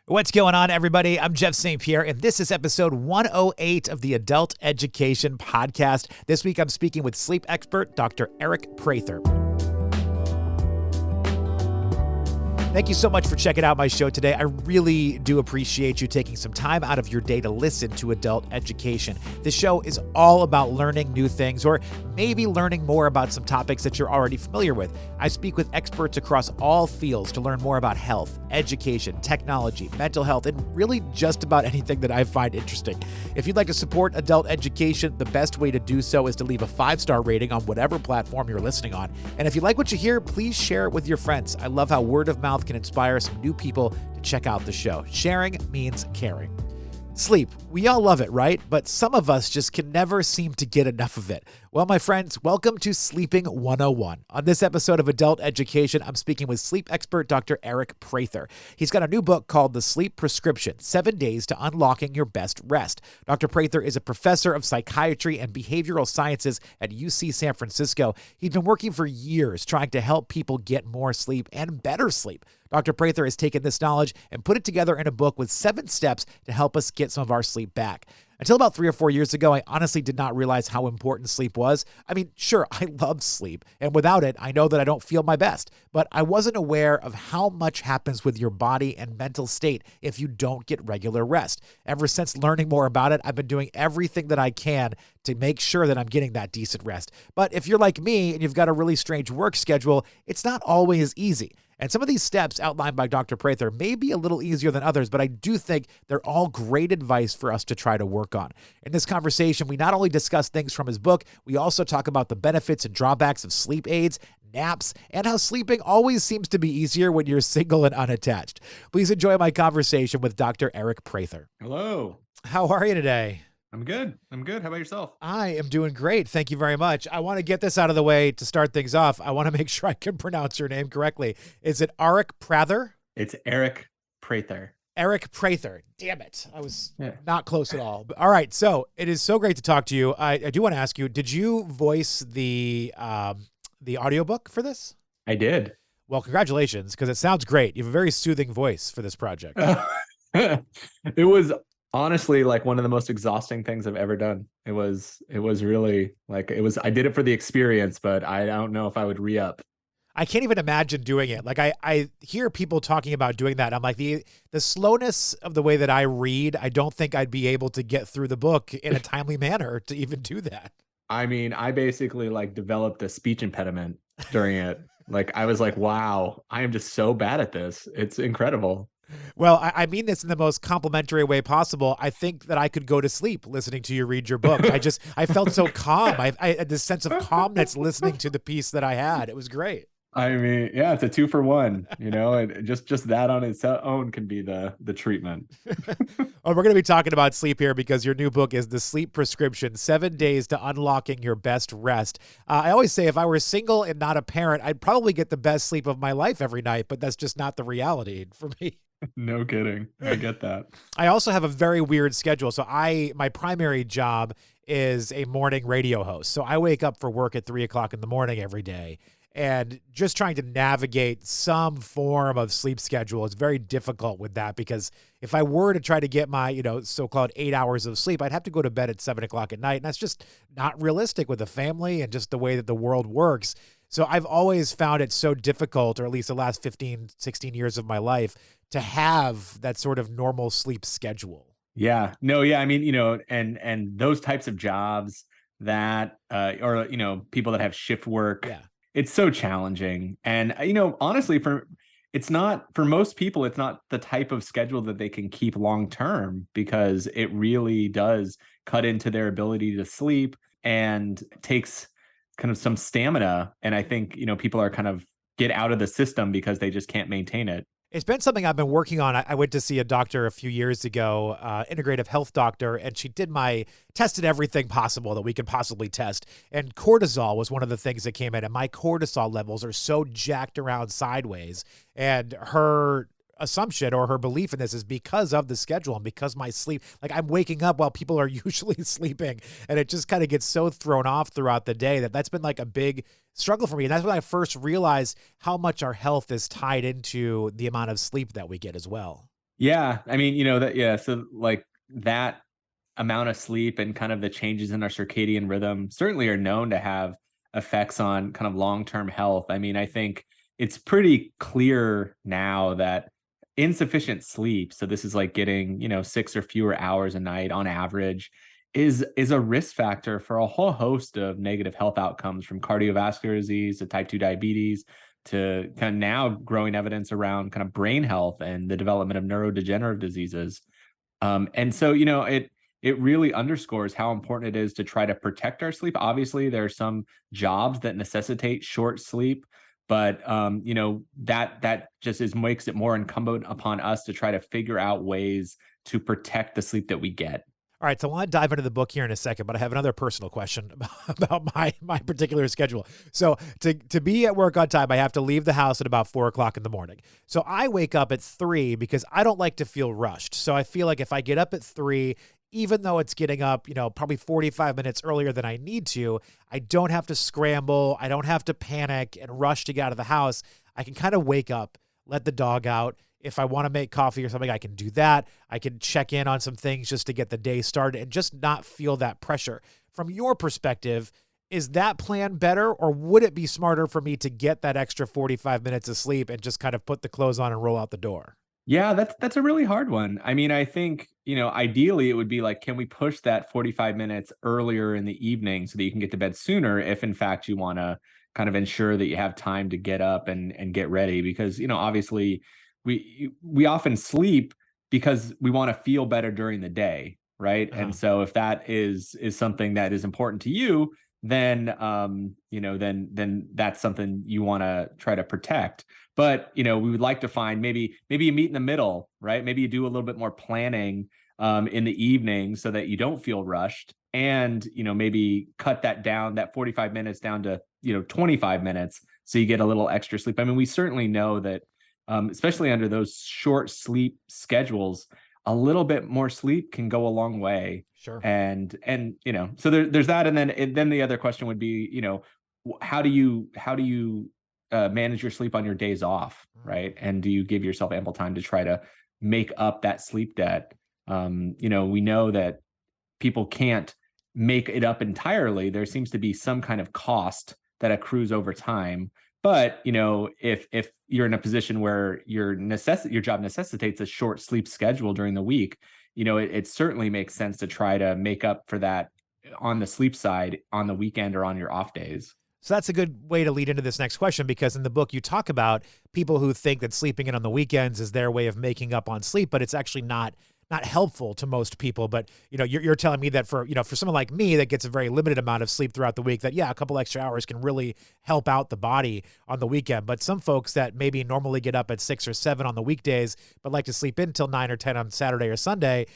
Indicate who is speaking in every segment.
Speaker 1: What's going on, everybody? I'm Jeff St. Pierre, and this is episode 108 of the Adult Education Podcast. This week, I'm speaking with sleep expert, Dr. Aric Prather. Thank you so much for checking out my show today. I really do appreciate you taking some time out of your day to listen to Adult Education. This show is all about learning new things, or maybe learning more about some topics that you're already familiar with. I speak with experts across all fields to learn more about health, education, technology, mental health, and really just about anything that I find interesting. If you'd like to support Adult Education, the best way to do so is to leave a 5-star rating on whatever platform you're listening on. And if you like what you hear, please share it with your friends. I love how word of mouth can inspire some new people to check out the show. Sharing means caring. Sleep. We all love it, right? But some of us just can never seem to get enough of it. Well, my friends, welcome to Sleeping 101. On this episode of Adult Education, I'm speaking with sleep expert Dr. Aric Prather. He's got a new book called The Sleep Prescription: 7 Days to Unlocking Your Best Rest. Dr. Prather is a professor of psychiatry and behavioral sciences at UC San Francisco. He's been working for years trying to help people get more sleep and better sleep. Dr. Prather has taken this knowledge and put it together in a book with 7 steps to help us get some of our sleep back. Until about 3 or 4 years ago, I honestly did not realize how important sleep was. I mean, sure, I love sleep, and without it, I know that I don't feel my best, but I wasn't aware of how much happens with your body and mental state if you don't get regular rest. Ever since learning more about it, I've been doing everything that I can to make sure that I'm getting that decent rest. But if you're like me and you've got a really strange work schedule, it's not always easy. And some of these steps outlined by Dr. Prather may be a little easier than others, but I do think they're all great advice for us to try to work on. In this conversation, we not only discuss things from his book, we also talk about the benefits and drawbacks of sleep aids, naps, and how sleeping always seems to be easier when you're single and unattached. Please enjoy my conversation with Dr. Aric Prather.
Speaker 2: Hello.
Speaker 1: How are you today?
Speaker 2: I'm good. How about yourself?
Speaker 1: I am doing great. Thank you very much. I want to get this out of the way to start things off. I want to make sure I can pronounce your name correctly. Is it Aric Prather?
Speaker 2: It's Aric Prather.
Speaker 1: Aric Prather. Damn it. I was not close at all. But, all right. So it is so great to talk to you. I do want to ask you, did you voice the audiobook for this?
Speaker 2: I did.
Speaker 1: Well, congratulations, because it sounds great. You have a very soothing voice for this project.
Speaker 2: It was honestly like one of the most exhausting things I've ever done. It was really like, I did it for the experience, but I don't know if I would re-up.
Speaker 1: I can't even imagine doing it. Like I hear people talking about doing that. I'm like, the slowness of the way that I read, I don't think I'd be able to get through the book in a timely manner to even do that.
Speaker 2: I mean, I basically like developed a speech impediment during it. Like I was like, wow, I am just so bad at this. It's incredible.
Speaker 1: Well, I mean this in the most complimentary way possible. I think that I could go to sleep listening to you read your book. I felt so calm. I had this sense of calmness listening to the piece that I had. It was great.
Speaker 2: I mean, yeah, it's a 2-for-1, and just that on its own can be the treatment.
Speaker 1: Well, we're going to be talking about sleep here because your new book is The Sleep Prescription: 7 Days to Unlocking Your Best Rest. I always say if I were single and not a parent, I'd probably get the best sleep of my life every night, but that's just not the reality for me.
Speaker 2: No kidding. I get that.
Speaker 1: I also have a very weird schedule. So my primary job is a morning radio host. So I wake up for work at 3 o'clock in the morning every day. And just trying to navigate some form of sleep schedule is very difficult with that, because if I were to try to get my, so-called 8 hours of sleep, I'd have to go to bed at 7 o'clock at night. And that's just not realistic with a family and just the way that the world works. So I've always found it so difficult, or at least the last 15, 16 years of my life, to have that sort of normal sleep schedule.
Speaker 2: Yeah. No, yeah. I mean, and those types of jobs that, or people that have shift work.
Speaker 1: Yeah.
Speaker 2: It's so challenging. And, honestly, for most people, it's not the type of schedule that they can keep long term, because it really does cut into their ability to sleep and takes kind of some stamina. And I think, people are kind of get out of the system because they just can't maintain it.
Speaker 1: It's been something I've been working on. I went to see a doctor a few years ago, integrative health doctor, and she tested everything possible that we could possibly test. And cortisol was one of the things that came in, and my cortisol levels are so jacked around sideways. And her assumption or her belief in this is because of the schedule and because my sleep, like I'm waking up while people are usually sleeping, and it just kind of gets so thrown off throughout the day that's been like a big struggle for me. And that's when I first realized how much our health is tied into the amount of sleep that we get as well.
Speaker 2: Yeah. I mean, yeah. So like that amount of sleep and kind of the changes in our circadian rhythm certainly are known to have effects on kind of long-term health. I mean, I think it's pretty clear now that insufficient sleep, so this is like getting, 6 or fewer hours a night on average, is a risk factor for a whole host of negative health outcomes, from cardiovascular disease to type 2 diabetes to kind of now growing evidence around kind of brain health and the development of neurodegenerative diseases. And so, it really underscores how important it is to try to protect our sleep. Obviously, there are some jobs that necessitate short sleep, but that just makes it more incumbent upon us to try to figure out ways to protect the sleep that we get.
Speaker 1: All right, so I want to dive into the book here in a second, but I have another personal question about my particular schedule. So to be at work on time, I have to leave the house at about 4 o'clock in the morning. So I wake up at 3 because I don't like to feel rushed. So I feel like if I get up at 3, even though it's getting up, probably 45 minutes earlier than I need to, I don't have to scramble. I don't have to panic and rush to get out of the house. I can kind of wake up, let the dog out. If I want to make coffee or something, I can do that. I can check in on some things just to get the day started and just not feel that pressure. From your perspective, is that plan better, or would it be smarter for me to get that extra 45 minutes of sleep and just kind of put the clothes on and roll out the door?
Speaker 2: Yeah, that's a really hard one. I mean, I think, ideally it would be like, can we push that 45 minutes earlier in the evening so that you can get to bed sooner if in fact you want to kind of ensure that you have time to get up and get ready? Because, obviously we often sleep because we want to feel better during the day, right?
Speaker 1: Uh-huh.
Speaker 2: And so if that is something that is important to you, then then that's something you want to try to protect. But we would like to find, maybe you meet in the middle, right? Maybe you do a little bit more planning in the evening so that you don't feel rushed, and maybe cut that 45 minutes down to 25 minutes, so you get a little extra sleep. I mean, we certainly know that, especially under those short sleep schedules, a little bit more sleep can go a long way.
Speaker 1: Sure.
Speaker 2: And so there's that. And then the other question would be, how do you manage your sleep on your days off, right? And do you give yourself ample time to try to make up that sleep debt? We know that people can't make it up entirely. There seems to be some kind of cost that accrues over time. But if you're in a position where your job necessitates a short sleep schedule during the week, it certainly makes sense to try to make up for that on the sleep side on the weekend or on your off days.
Speaker 1: So that's a good way to lead into this next question, because in the book you talk about people who think that sleeping in on the weekends is their way of making up on sleep, but it's actually not helpful to most people. But you're telling me that for someone like me that gets a very limited amount of sleep throughout the week, that a couple extra hours can really help out the body on the weekend. But some folks that maybe normally get up at 6 or 7 on the weekdays but like to sleep in till 9 or 10 on Saturday or Sunday,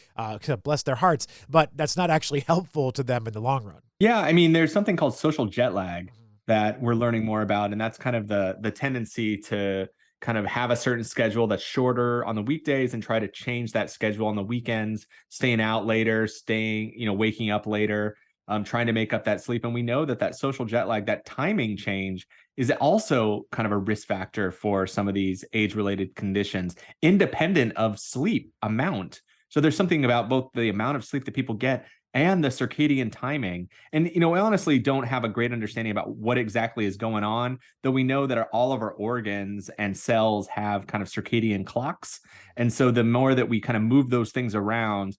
Speaker 1: bless their hearts, but that's not actually helpful to them in the long run.
Speaker 2: Yeah, I mean, there's something called social jet lag that we're learning more about, and that's kind of the tendency to kind of have a certain schedule that's shorter on the weekdays and try to change that schedule on the weekends, staying out later, waking up later, trying to make up that sleep. And we know that social jet lag, that timing change, is also kind of a risk factor for some of these age-related conditions, independent of sleep amount. So there's something about both the amount of sleep that people get and the circadian timing. And, I honestly don't have a great understanding about what exactly is going on, though we know that all of our organs and cells have kind of circadian clocks. And so the more that we kind of move those things around,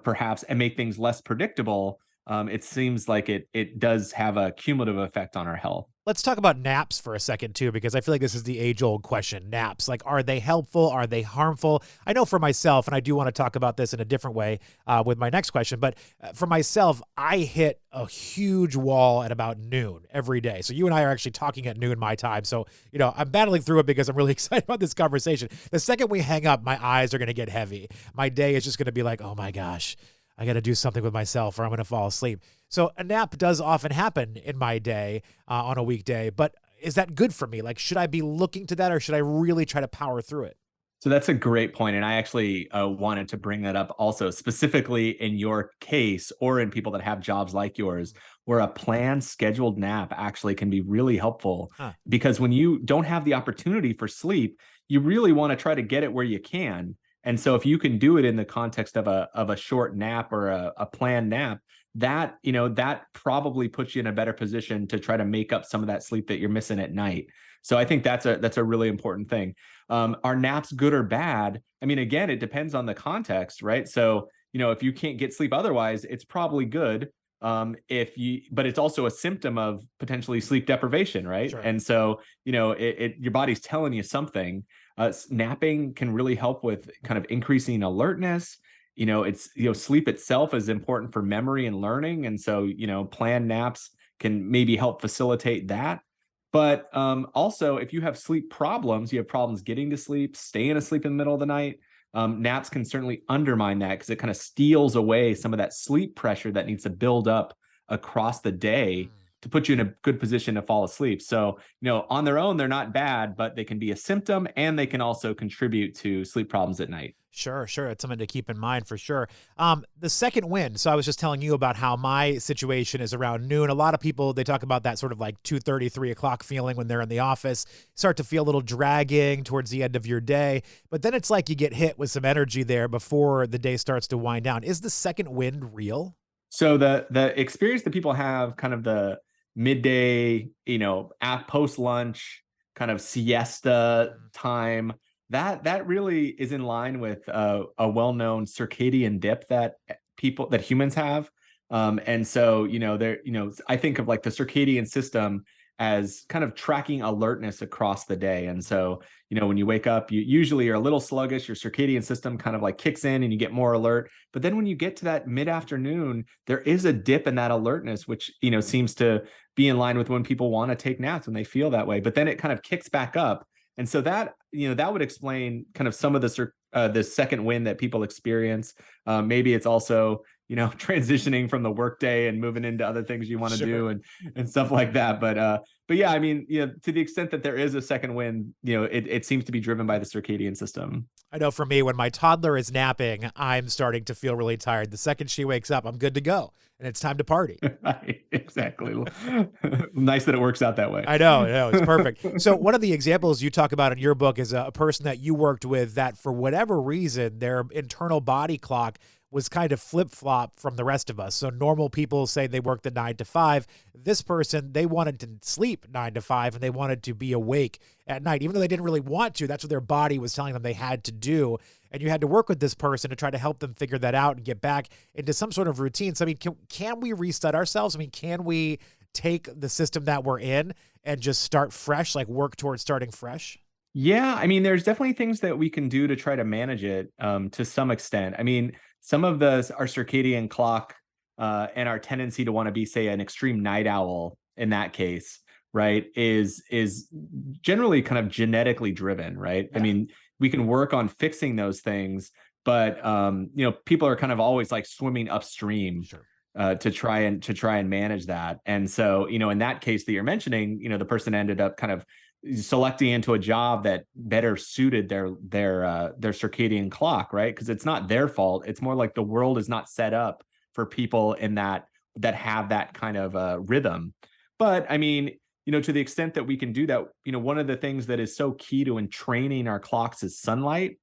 Speaker 2: perhaps, and make things less predictable, it seems like it does have a cumulative effect on our health.
Speaker 1: Let's talk about naps for a second too, because I feel like this is the age-old question. Naps, like, are they helpful? Are they harmful? I know for myself, and I do want to talk about this in a different way with my next question, but for myself, I hit a huge wall at about noon every day. So you and I are actually talking at noon my time. So, I'm battling through it because I'm really excited about this conversation. The second we hang up, my eyes are going to get heavy. My day is just going to be like, oh my gosh, I got to do something with myself or I'm going to fall asleep. So a nap does often happen in my day on a weekday, but is that good for me? Like, should I be looking to that, or should I really try to power through it?
Speaker 2: So that's a great point. And I actually wanted to bring that up also, specifically in your case or in people that have jobs like yours, where a planned scheduled nap actually can be really helpful.
Speaker 1: Huh.
Speaker 2: Because when you don't have the opportunity for sleep, you really want to try to get it where you can. And so if you can do it in the context of a short nap or a planned nap, that, that probably puts you in a better position to try to make up some of that sleep that you're missing at night. So I think that's a really important thing. Are naps good or bad? I mean, again, it depends on the context, right? So, if you can't get sleep otherwise, it's probably good. But it's also a symptom of potentially sleep deprivation, right?
Speaker 1: Sure.
Speaker 2: And so, your body's telling you something. Napping can really help with kind of increasing alertness. It's, sleep itself is important for memory and learning. And so, planned naps can maybe help facilitate that. But also, if you have sleep problems, you have problems getting to sleep, staying asleep in the middle of the night, naps can certainly undermine that because it kind of steals away some of that sleep pressure that needs to build up across the day to put you in a good position to fall asleep. So, on their own, they're not bad, but they can be a symptom and they can also contribute to sleep problems at night.
Speaker 1: Sure. It's something to keep in mind for sure. The second wind. So I was just telling you about how my situation is around noon. A lot of people, they talk about that sort of like 2:30, 3 o'clock feeling when they're in the office, start to feel a little dragging towards the end of your day. But then it's like you get hit with some energy there before the day starts to wind down. Is the second wind real?
Speaker 2: So the experience that people have, kind of the midday, at post lunch kind of siesta time, that really is in line with a well-known circadian dip that humans have. And so, I think of like the circadian system as kind of tracking alertness across the day. And so, when you wake up, you usually are a little sluggish, your circadian system kind of like kicks in and you get more alert. But then when you get to that mid-afternoon, there is a dip in that alertness, which, seems to be in line with when people want to take naps when they feel that way. But then it kind of kicks back up. And so that, that would explain kind of some of the second wind that people experience. Maybe it's also, transitioning from the workday and moving into other things you want to do and stuff like that. But yeah, I mean, to the extent that there is a second wind, it seems to be driven by the circadian system.
Speaker 1: I know for me, when my toddler is napping, I'm starting to feel really tired. The second she wakes up, I'm good to go. And it's time to party.
Speaker 2: Right, exactly. Nice that it works out that way.
Speaker 1: I know, it's perfect. So one of the examples you talk about in your book is a person that you worked with that for whatever reason, their internal body clock was kind of flip-flop from the rest of us. So normal people say they work the 9 to 5. This person, they wanted to sleep 9 to 5 and they wanted to be awake at night, even though they didn't really want to. That's what their body was telling them they had to do. And you had to work with this person to try to help them figure that out and get back into some sort of routine. So, I mean, can we reset ourselves? I mean, can we take the system that we're in and just start fresh, like work towards starting fresh?
Speaker 2: Yeah, I mean, there's definitely things that we can do to try to manage it to some extent. I mean, some of our circadian clock and our tendency to want to be, say, an extreme night owl in that case, right, is generally kind of genetically driven, right? Yeah. I mean, we can work on fixing those things, but people are kind of always like swimming upstream.
Speaker 1: Sure.
Speaker 2: To try and manage that. And so, in that case that you're mentioning, the person ended up kind of selecting into a job that better suited their circadian clock, right? Because it's not their fault. It's more like the world is not set up for people in that have that kind of rhythm. But I mean, to the extent that we can do that, one of the things that is so key to training our clocks is sunlight.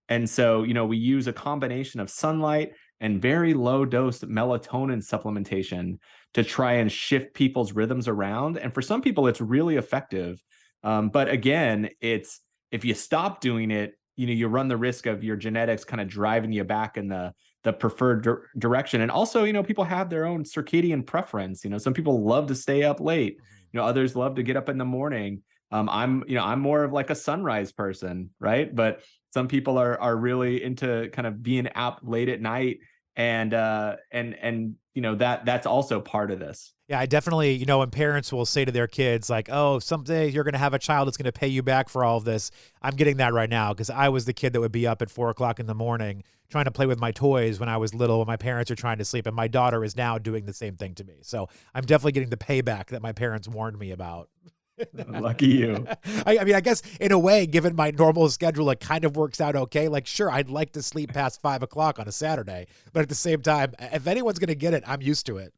Speaker 2: And so, we use a combination of sunlight and very low dose melatonin supplementation to try and shift people's rhythms around. And for some people, it's really effective. But again, it's if you stop doing it, you run the risk of your genetics kind of driving you back in the preferred direction. And also, people have their own circadian preference. Some people love to stay up late. Others love to get up in the morning. I'm more of like a sunrise person, right? But some people are really into kind of being out late at night, and that's also part of this.
Speaker 1: Yeah, I definitely, when parents will say to their kids like, oh, someday you're going to have a child that's going to pay you back for all of this. I'm getting that right now because I was the kid that would be up at 4 o'clock in the morning trying to play with my toys when I was little, when my parents are trying to sleep. And my daughter is now doing the same thing to me. So I'm definitely getting the payback that my parents warned me about.
Speaker 2: Lucky you.
Speaker 1: I mean, I guess in a way, given my normal schedule, it kind of works out okay. Like, sure, I'd like to sleep past 5 o'clock on a Saturday, but at the same time, if anyone's going to get it, I'm used to it.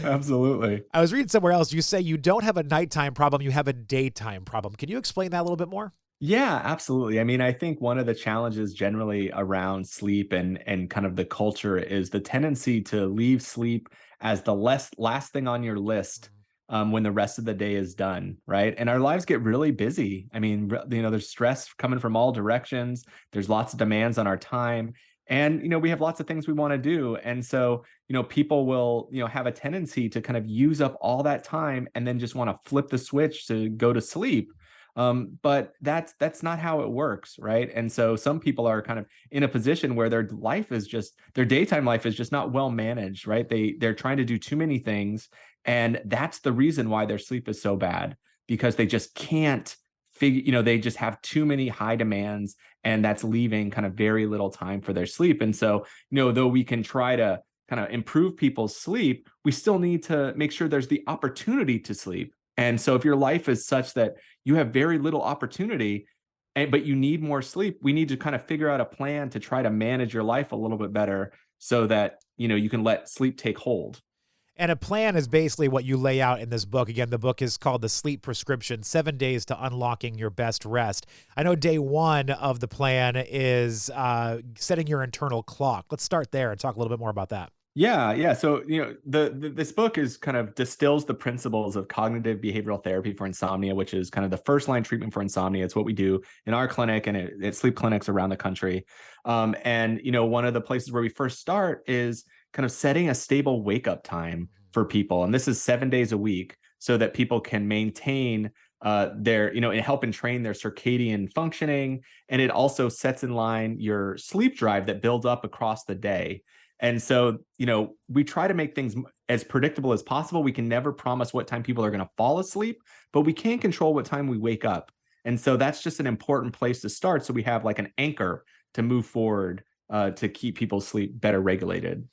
Speaker 2: Absolutely.
Speaker 1: I was reading somewhere else. You say you don't have a nighttime problem, you have a daytime problem. Can you explain that a little bit more?
Speaker 2: Yeah, absolutely. I mean, I think one of the challenges generally around sleep and kind of the culture is the tendency to leave sleep as the last thing on your list when the rest of the day is done, right? And our lives get really busy. I mean, there's stress coming from all directions. There's lots of demands on our time, and we have lots of things we want to do. And so, people will have a tendency to kind of use up all that time and then just want to flip the switch to go to sleep, but that's not how it works, right? And so some people are kind of in a position where their daytime life is just not well managed, right? They're trying to do too many things, and that's the reason why their sleep is so bad, because they just can't they just have too many high demands, and that's leaving kind of very little time for their sleep. And so, though we can try to kind of improve people's sleep, we still need to make sure there's the opportunity to sleep. And so if your life is such that you have very little opportunity, but you need more sleep, we need to kind of figure out a plan to try to manage your life a little bit better so that you can let sleep take hold.
Speaker 1: And a plan is basically what you lay out in this book. Again, the book is called The Sleep Prescription, 7 Days to Unlocking Your Best Rest. I know day one of the plan is setting your internal clock. Let's start there and talk a little bit more about that.
Speaker 2: Yeah. So, this book is kind of distills the principles of cognitive behavioral therapy for insomnia, which is kind of the first line treatment for insomnia. It's what we do in our clinic and at sleep clinics around the country. And one of the places where we first start is kind of setting a stable wake up time for people. And this is 7 days a week so that people can maintain their, and help and train their circadian functioning. And it also sets in line your sleep drive that builds up across the day. And so, we try to make things as predictable as possible. We can never promise what time people are going to fall asleep, but we can control what time we wake up. And so that's just an important place to start. So we have like an anchor to move forward to keep people's sleep better regulated.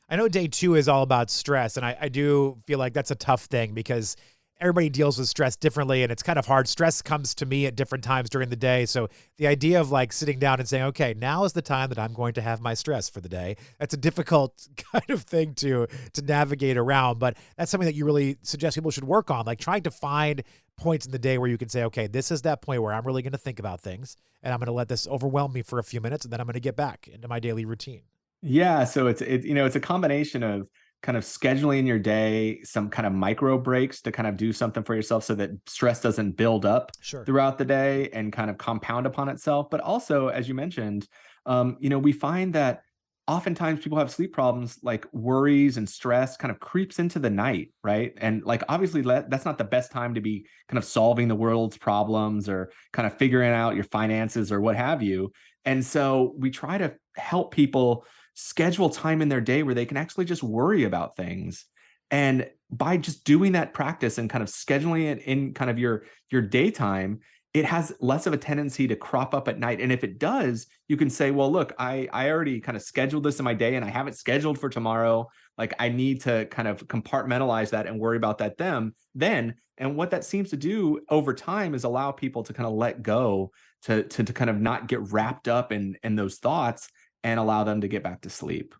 Speaker 1: I know day two is all about stress, and I do feel like that's a tough thing because everybody deals with stress differently, and it's kind of hard. Stress comes to me at different times during the day. So the idea of like sitting down and saying, okay, now is the time that I'm going to have my stress for the day. That's a difficult kind of thing to navigate around, but that's something that you really suggest people should work on, like trying to find points in the day where you can say, okay, this is that point where I'm really going to think about things, and I'm going to let this overwhelm me for a few minutes, and then I'm going to get back into my daily routine.
Speaker 2: Yeah, so it's a combination of kind of scheduling your day, some kind of micro breaks to kind of do something for yourself so that stress doesn't build up
Speaker 1: Sure.
Speaker 2: throughout the day and kind of compound upon itself. But also, as you mentioned, we find that oftentimes people have sleep problems, like worries and stress kind of creeps into the night, right? And like obviously that's not the best time to be kind of solving the world's problems or kind of figuring out your finances or what have you. And so we try to help people schedule time in their day where they can actually just worry about things. And by just doing that practice and kind of scheduling it in kind of your daytime, it has less of a tendency to crop up at night. And if it does, you can say, well, look, I already kind of scheduled this in my day and I have it scheduled for tomorrow. Like I need to kind of compartmentalize that and worry about that then. And what that seems to do over time is allow people to kind of let go, to kind of not get wrapped up in those thoughts and allow them to get back to sleep.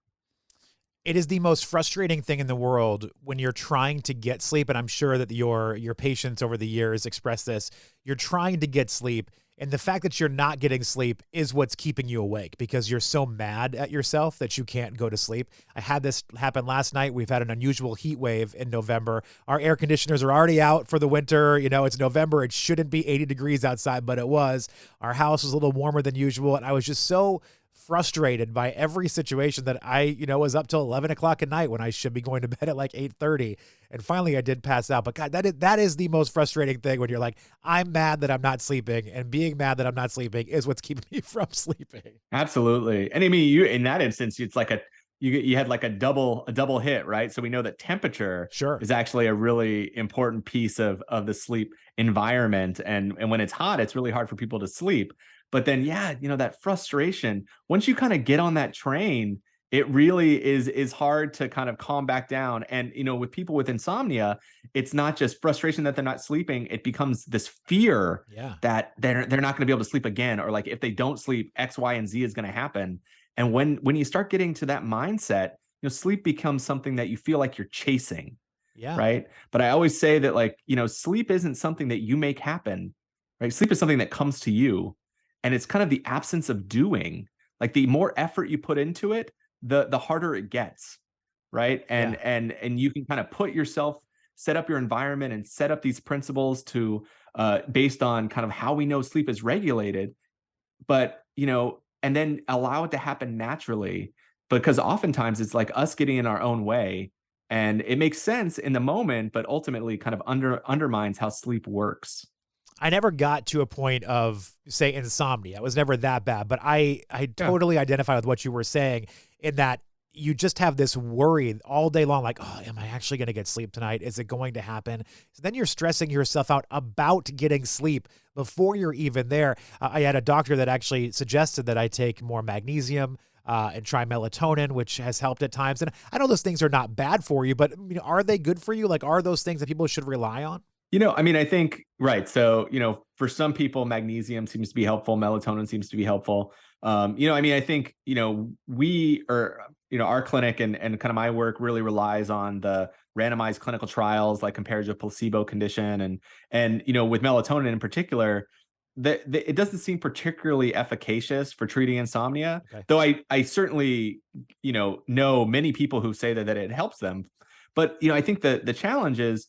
Speaker 1: It is the most frustrating thing in the world when you're trying to get sleep, and I'm sure that your patients over the years express this. You're trying to get sleep, and the fact that you're not getting sleep is what's keeping you awake because you're so mad at yourself that you can't go to sleep. I had this happen last night. We've had an unusual heat wave in November. Our air conditioners are already out for the winter. It's November. It shouldn't be 80 degrees outside, but it was. Our house was a little warmer than usual, and I was just so frustrated by every situation that I, was up till 11 o'clock at night when I should be going to bed at like 8:30. And finally I did pass out. But God, that is the most frustrating thing when you're like, I'm mad that I'm not sleeping, and being mad that I'm not sleeping is what's keeping me from sleeping.
Speaker 2: Absolutely. And I mean, you in that instance, it's like you had like a double hit, right? So we know that temperature
Speaker 1: Sure.
Speaker 2: is actually a really important piece of the sleep environment. And when it's hot, it's really hard for people to sleep. But then, yeah, that frustration, once you kind of get on that train, it really is hard to kind of calm back down. And, with people with insomnia, it's not just frustration that they're not sleeping. It becomes this fear that they're not going to be able to sleep again, or like if they don't sleep, X, Y, and Z is going to happen. And when you start getting to that mindset, sleep becomes something that you feel like you're chasing.
Speaker 1: Yeah.
Speaker 2: Right. But I always say that, like, sleep isn't something that you make happen. right? Sleep is something that comes to you, and it's kind of the absence of doing. Like the more effort you put into it, the harder it gets, right?
Speaker 1: Yeah.
Speaker 2: And you can kind of put yourself, set up your environment, and set up these principles to based on kind of how we know sleep is regulated, but and then allow it to happen naturally, because oftentimes it's like us getting in our own way, and it makes sense in the moment, but ultimately kind of undermines how sleep works.
Speaker 1: I never got to a point of, say, insomnia. It was never that bad, but I
Speaker 2: Yeah.
Speaker 1: totally identify with what you were saying in that you just have this worry all day long, like, oh, am I actually going to get sleep tonight? Is it going to happen? So then you're stressing yourself out about getting sleep before you're even there. I had a doctor that actually suggested that I take more magnesium and try melatonin, which has helped at times. And I know those things are not bad for you, but are they good for you? Like, are those things that people should rely on?
Speaker 2: I mean, I think, right. So, for some people, magnesium seems to be helpful. Melatonin seems to be helpful. I mean, I think, we are, our clinic and kind of my work really relies on the randomized clinical trials, like compared to a placebo condition. And, with melatonin in particular, it doesn't seem particularly efficacious for treating insomnia,
Speaker 1: Okay.
Speaker 2: though I certainly, know many people who say that it helps them. But, I think the challenge is,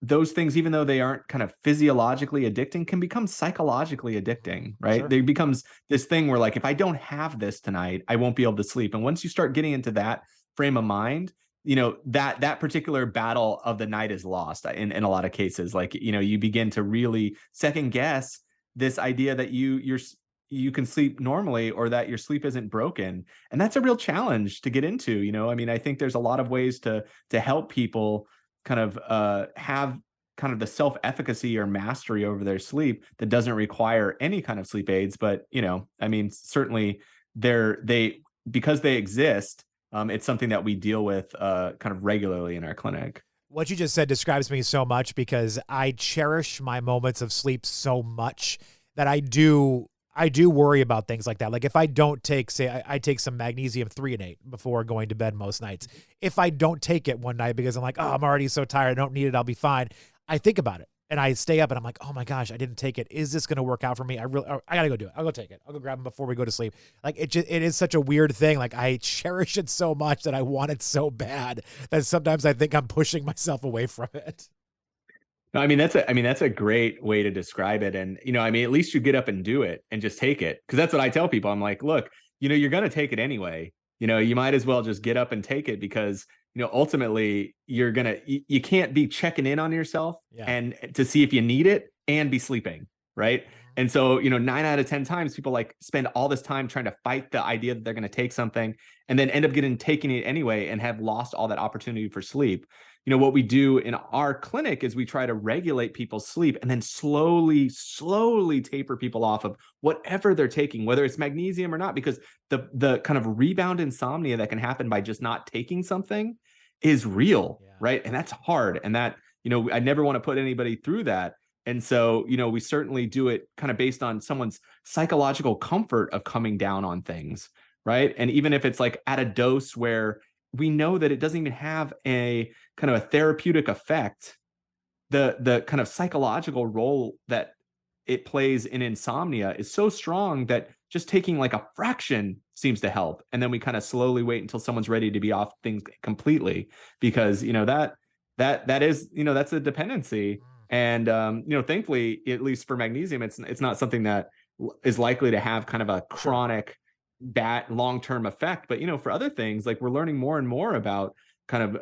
Speaker 2: those things, even though they aren't kind of physiologically addicting, can become psychologically addicting, right?
Speaker 1: Sure.
Speaker 2: There becomes this thing where, like, if I don't have this tonight, I won't be able to sleep. And once you start getting into that frame of mind, that particular battle of the night is lost in a lot of cases. Like, you begin to really second guess this idea that you can sleep normally, or that your sleep isn't broken. And that's a real challenge to get into. I mean, I think there's a lot of ways to help people kind of have kind of the self-efficacy or mastery over their sleep that doesn't require any kind of sleep aids. But I mean, certainly they because they exist, it's something that we deal with kind of regularly in our clinic.
Speaker 1: What you just said describes me so much because I cherish my moments of sleep so much that I do worry about things like that. Like if I don't take, say, I take some magnesium 3 and 8 before going to bed most nights. If I don't take it one night because I'm like, oh, I'm already so tired, I don't need it, I'll be fine. I think about it and I stay up and I'm like, oh my gosh, I didn't take it. Is this going to work out for me? I gotta go do it. I'll go take it. I'll go grab them before we go to sleep. Like it is such a weird thing. Like I cherish it so much that I want it so bad that sometimes I think I'm pushing myself away from it.
Speaker 2: No, I mean that's a great way to describe it. And I mean, at least you get up and do it and just take it, because that's what I tell people. I'm like, look, you're going to take it anyway. You might as well just get up and take it, because ultimately you can't be checking in on yourself
Speaker 1: Yeah.
Speaker 2: and to see if you need it and be sleeping, right?
Speaker 1: Mhm.
Speaker 2: And so 9 out of 10 times people like spend all this time trying to fight the idea that they're going to take something, and then end up taking it anyway and have lost all that opportunity for sleep. What we do in our clinic is we try to regulate people's sleep and then slowly taper people off of whatever they're taking, whether it's magnesium or not, because the kind of rebound insomnia that can happen by just not taking something is real,
Speaker 1: Yeah.
Speaker 2: right? And that's hard. And that, I never want to put anybody through that. And so, we certainly do it kind of based on someone's psychological comfort of coming down on things, right? And even if it's like at a dose where we know that it doesn't even have a kind of a therapeutic effect, the kind of psychological role that it plays in insomnia is so strong that just taking like a fraction seems to help. And then we kind of slowly wait until someone's ready to be off things completely, because that is, that's a dependency.
Speaker 1: Mm.
Speaker 2: And thankfully, at least for magnesium, it's not something that is likely to have kind of a
Speaker 1: Sure.
Speaker 2: chronic bad long-term effect. But for other things, like we're learning more and more about kind of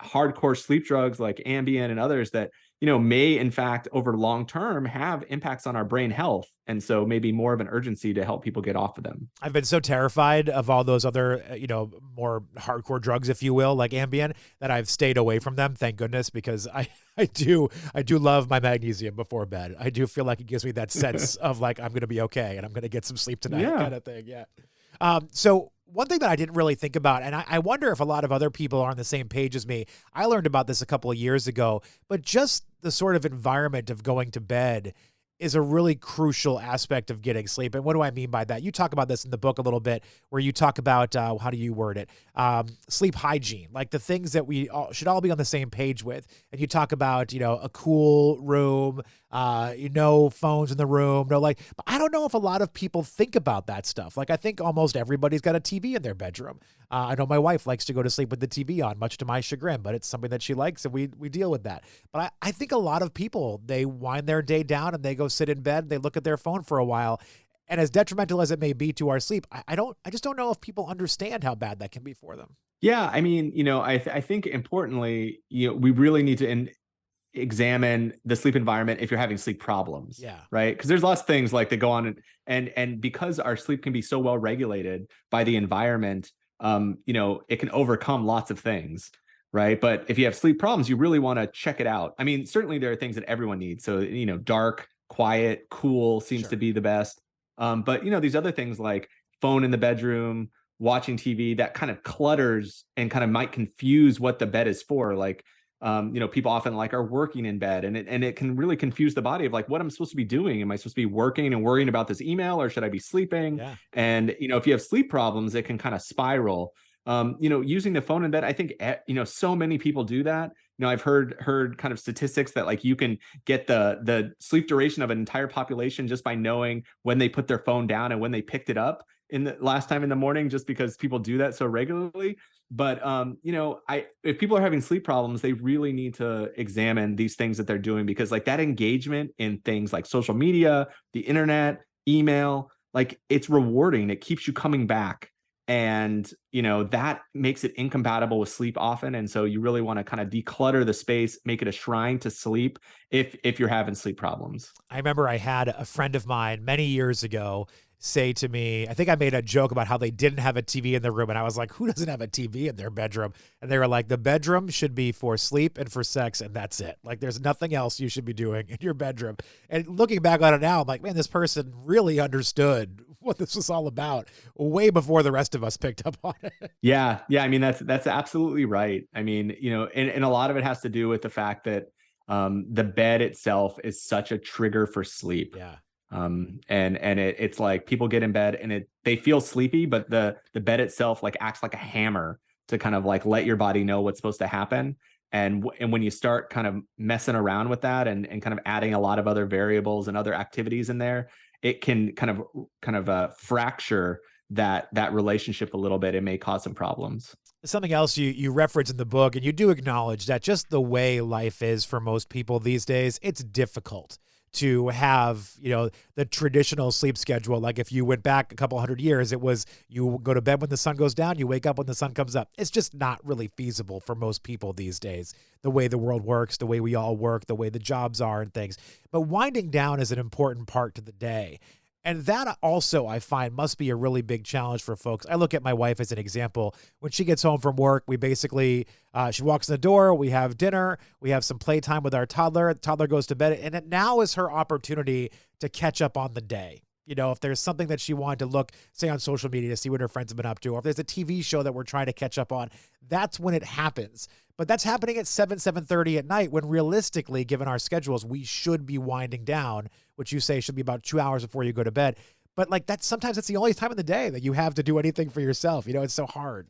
Speaker 2: hardcore sleep drugs like Ambien and others that may in fact over long term have impacts on our brain health, and so maybe more of an urgency to help people get off of them.
Speaker 1: I've been so terrified of all those other, more hardcore drugs, if you will, like Ambien, that I've stayed away from them. Thank goodness, because I do love my magnesium before bed. I do feel like it gives me that sense of like I'm going to be okay and I'm going to get some sleep tonight,
Speaker 2: Yeah.
Speaker 1: kind of thing. Yeah. So one thing that I didn't really think about, and I wonder if a lot of other people are on the same page as me. I learned about this a couple of years ago, but just the sort of environment of going to bed is a really crucial aspect of getting sleep. And what do I mean by that? You talk about this in the book a little bit, where you talk about, how do you word it? Sleep hygiene, like the things that we should all be on the same page with. And you talk about, a cool room, phones in the room, but I don't know if a lot of people think about that stuff. Like, I think almost everybody's got a TV in their bedroom. I know my wife likes to go to sleep with the TV on, much to my chagrin, but it's something that she likes, and we deal with that. But I think a lot of people, they wind their day down and they go sit in bed, they look at their phone for a while. And as detrimental as it may be to our sleep, I just don't know if people understand how bad that can be for them.
Speaker 2: Yeah, I mean, I think importantly, we really need to examine the sleep environment if you're having sleep problems.
Speaker 1: Yeah.
Speaker 2: Right. Because there's lots of things like that go on, and because our sleep can be so well regulated by the environment, it can overcome lots of things. Right. But if you have sleep problems, you really want to check it out. I mean, certainly there are things that everyone needs. So, dark, quiet, cool seems to be the best. But these other things like phone in the bedroom, watching TV, that kind of clutters and kind of might confuse what the bed is for. Like, people often are working in bed, and it can really confuse the body of like, what I'm supposed to be doing. Am I supposed to be working and worrying about this email, or should I be sleeping?
Speaker 1: Yeah.
Speaker 2: And, if you have sleep problems, it can kind of spiral. Using the phone in bed, I think, so many people do that. I've heard kind of statistics that like you can get the sleep duration of an entire population just by knowing when they put their phone down and when they picked it up in the last time in the morning, just because people do that so regularly. But if people are having sleep problems, they really need to examine these things that they're doing, because like that engagement in things like social media, the internet, email, like it's rewarding. It keeps you coming back. And, that makes it incompatible with sleep often. And so you really want to kind of declutter the space, make it a shrine to sleep if you're having sleep problems.
Speaker 1: I remember I had a friend of mine many years ago say to me, I think I made a joke about how they didn't have a TV in the room. And I was like, who doesn't have a TV in their bedroom? And they were like, the bedroom should be for sleep and for sex, and that's it. Like, there's nothing else you should be doing in your bedroom. And looking back on it now, I'm like, man, this person really understood what this was all about way before the rest of us picked up on it.
Speaker 2: Yeah. I mean, that's absolutely right. I mean, and a lot of it has to do with the fact that the bed itself is such a trigger for sleep.
Speaker 1: Yeah.
Speaker 2: It's like people get in bed and they feel sleepy, but the bed itself like acts like a hammer to kind of like let your body know what's supposed to happen. And when you start kind of messing around with that and kind of adding a lot of other variables and other activities in there, it can kind of fracture that relationship a little bit. It may cause some problems.
Speaker 1: Something else you reference in the book, and you do acknowledge that just the way life is for most people these days, it's difficult to have, the traditional sleep schedule. Like if you went back a couple hundred years, it was you go to bed when the sun goes down, you wake up when the sun comes up. It's just not really feasible for most people these days, the way the world works, the way we all work, the way the jobs are and things. But winding down is an important part to the day. And that also, I find, must be a really big challenge for folks. I look at my wife as an example. When she gets home from work, we basically, she walks in the door, we have dinner, we have some playtime with our toddler. The toddler goes to bed, and it now is her opportunity to catch up on the day. If there's something that she wanted to look, say on social media to see what her friends have been up to, or if there's a TV show that we're trying to catch up on, that's when it happens. But that's happening at 7:30 at night, when realistically, given our schedules, we should be winding down, which you say should be about 2 hours before you go to bed. But like sometimes it's the only time in the day that you have to do anything for yourself. It's so hard.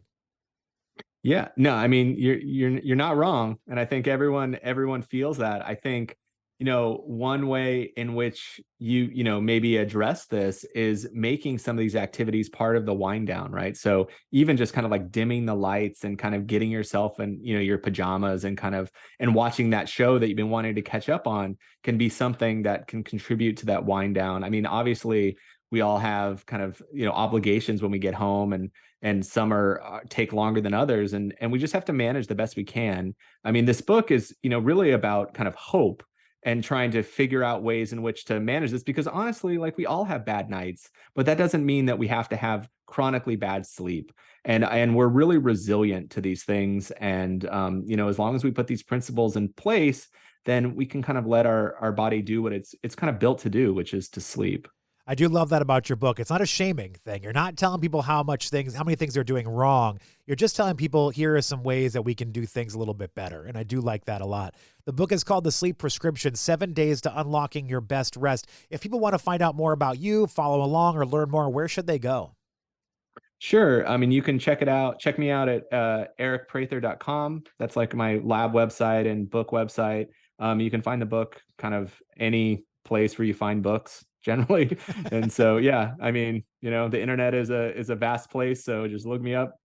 Speaker 2: Yeah, no, I mean, you're not wrong. And I think everyone feels that. I think, one way in which you maybe address this is making some of these activities part of the wind down, right? So even just kind of like dimming the lights and kind of getting yourself in, your pajamas and and watching that show that you've been wanting to catch up on can be something that can contribute to that wind down. I mean, obviously we all have kind of, obligations when we get home, and some take longer than others. And we just have to manage the best we can. I mean, this book is, really about kind of hope and trying to figure out ways in which to manage this, because honestly, like we all have bad nights, but that doesn't mean that we have to have chronically bad sleep. And we're really resilient to these things. And, as long as we put these principles in place, then we can kind of let our body do what it's kind of built to do, which is to sleep.
Speaker 1: I do love that about your book. It's not a shaming thing. You're not telling people how many things they're doing wrong. You're just telling people, here are some ways that we can do things a little bit better. And I do like that a lot. The book is called The Sleep Prescription, 7 Days to Unlocking Your Best Rest. If people want to find out more about you, follow along, or learn more, where should they go?
Speaker 2: Sure. I mean, you can check me out at aricprather.com. That's like my lab website and book website. You can find the book kind of any place where you find books generally. And so, yeah, I mean, the internet is a vast place. So just look me up,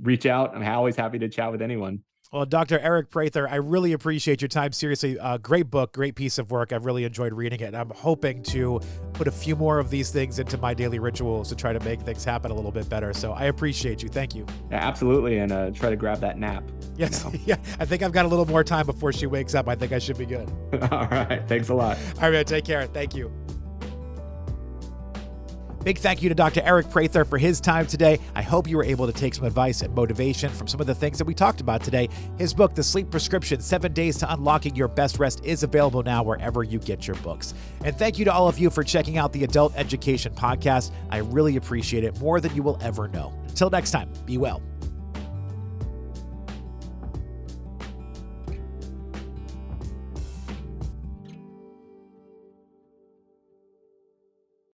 Speaker 2: reach out. I'm always happy to chat with anyone.
Speaker 1: Well, Dr. Aric Prather, I really appreciate your time. Seriously, great book, great piece of work. I've really enjoyed reading it. I'm hoping to put a few more of these things into my daily rituals to try to make things happen a little bit better. So I appreciate you. Thank you.
Speaker 2: Yeah, absolutely. And try to grab that nap.
Speaker 1: Yes. Yeah. I think I've got a little more time before she wakes up. I think I should be good.
Speaker 2: All right. Thanks a lot.
Speaker 1: All right, man. Take care. Thank you. Big thank you to Dr. Aric Prather for his time today. I hope you were able to take some advice and motivation from some of the things that we talked about today. His book, The Sleep Prescription, 7 Days to Unlocking Your Best Rest, is available now wherever you get your books. And thank you to all of you for checking out the Adult Education Podcast. I really appreciate it more than you will ever know. Until next time, be well.